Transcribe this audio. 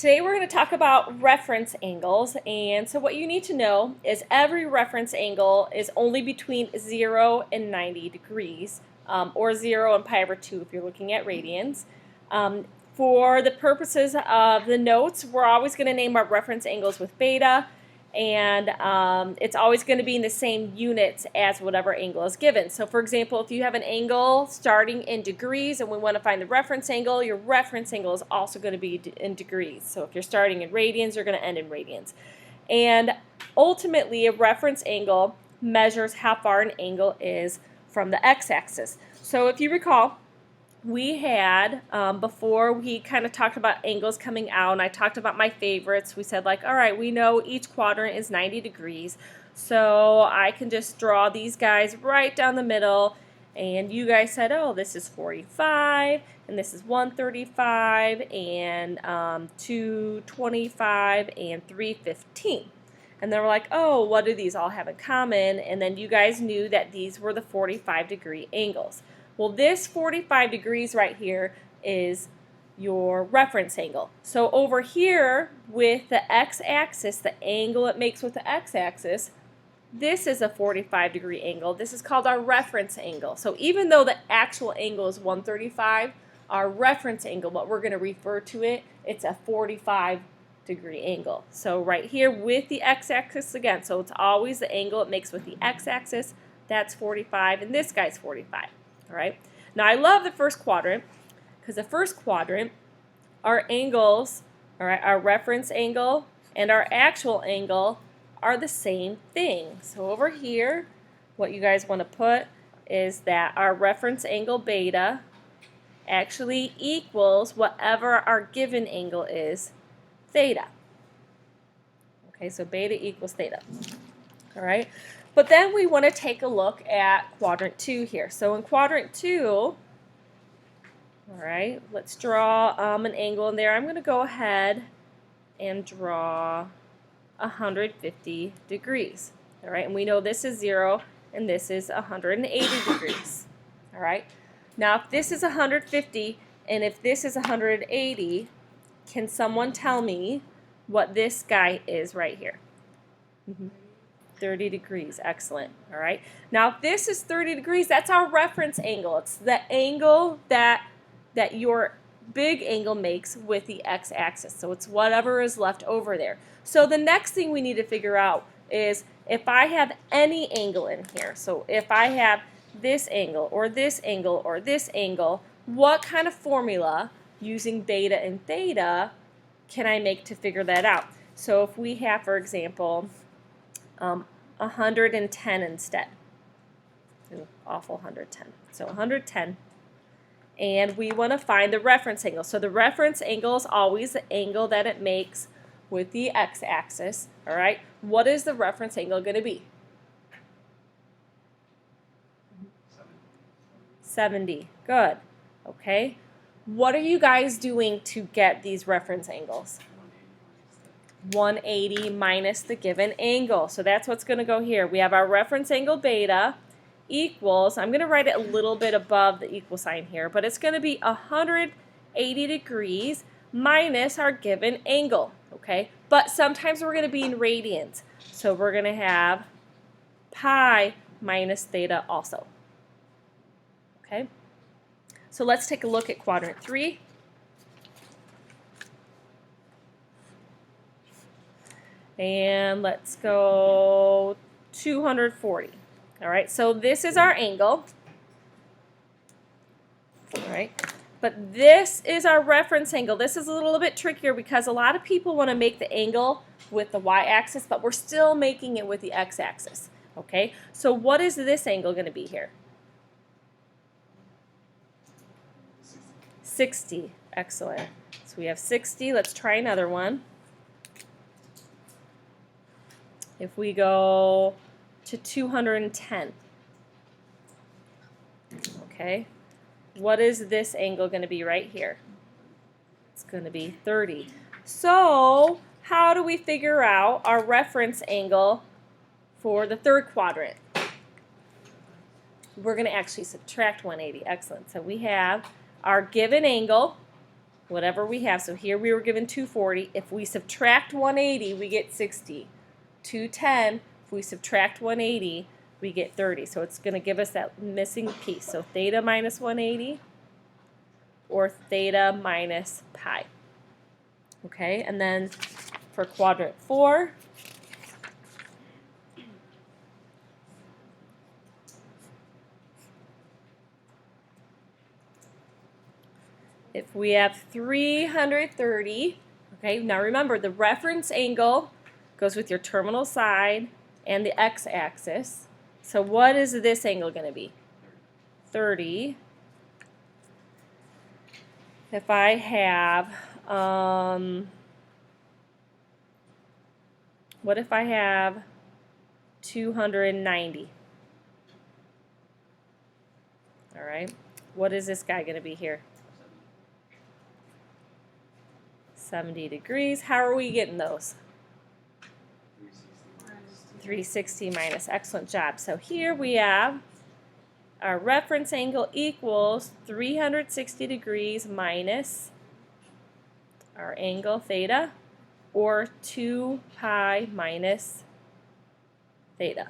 Today we're going to talk about reference angles, and so what you need to know is every reference angle is only between 0 and 90 degrees, or 0 and pi over 2 if you're looking at radians. For the purposes of the notes, we're always going to name our reference angles with beta, and it's always going to be in the same units as whatever angle is given. So for example, if you have an angle starting in degrees and we want to find the reference angle, your reference angle is also going to be in degrees. So if you're starting in radians, you're going to end in radians. And ultimately, a reference angle measures how far an angle is from the x-axis. So if you recall, we had, before we kind of talked about angles coming out, and I talked about my favorites. We said like, all right, we know each quadrant is 90 degrees, so I can just draw these guys right down the middle, and you guys said, oh, this is 45, and this is 135, and 225, and 315. And then we're like, oh, what do these all have in common? And then you guys knew that these were the 45-degree angles. Well, this 45 degrees right here is your reference angle. So over here with the x-axis, the angle it makes with the x-axis, this is a 45-degree angle. This is called our reference angle. So even though the actual angle is 135, our reference angle, what we're going to refer to it, it's a 45-degree angle. So right here with the x-axis again, so it's always the angle it makes with the x-axis, that's 45, and this guy's 45. All right. Now I love the first quadrant because the first quadrant, our angles, all right, our reference angle and our actual angle are the same thing. So over here, what you guys want to put is that our reference angle beta actually equals whatever our given angle is, theta. Okay, so beta equals theta. All right. But then we want to take a look at quadrant 2 here. So in quadrant 2, all right, let's draw an angle in there. I'm going to go ahead and draw 150 degrees. All right, and we know this is 0 and this is 180 degrees. All right. Now if this is 150 and if this is 180, can someone tell me what this guy is right here? 30 degrees. Excellent. All right. Now, if this is 30 degrees, that's our reference angle. It's the angle that your big angle makes with the x-axis. So it's whatever is left over there. So the next thing we need to figure out is if I have any angle in here. So if I have this angle or this angle or this angle, what kind of formula using beta and theta can I make to figure that out? So if we have, for example, 110 instead. Ooh, awful 110. So 110. And we want to find the reference angle. So the reference angle is always the angle that it makes with the x-axis. All right. What is the reference angle going to be? 70. Good. Okay. What are you guys doing to get these reference angles? 180 minus the given angle. So that's what's going to go here. We have our reference angle beta equals, I'm going to write it a little bit above the equal sign here, but it's going to be 180 degrees minus our given angle. Okay, but sometimes we're going to be in radians. So we're going to have pi minus theta also. Okay, so let's take a look at quadrant 3. And let's go 240. All right, so this is our angle. All right, but this is our reference angle. This is a little bit trickier because a lot of people want to make the angle with the y-axis, but we're still making it with the x-axis. Okay, so what is this angle going to be here? 60. Excellent. So we have 60. Let's try another one. If we go to 210, okay, what is this angle going to be right here? It's going to be 30. So how do we figure out our reference angle for the third quadrant? We're going to actually subtract 180. Excellent. So we have our given angle, whatever we have. So here we were given 240. If we subtract 180, we get 60. 210, if we subtract 180, we get 30. So it's going to give us that missing piece. So theta minus 180 or theta minus pi. Okay, and then for quadrant 4, if we have 330, okay, now remember the reference angle goes with your terminal side and the x-axis. So what is this angle going to be? 30. If I have, what if I have 290? All right, what is this guy going to be here? 70 degrees. How are we getting those? 360 minus. Excellent job. So here we have our reference angle equals 360 degrees minus our angle theta, or 2 pi minus theta.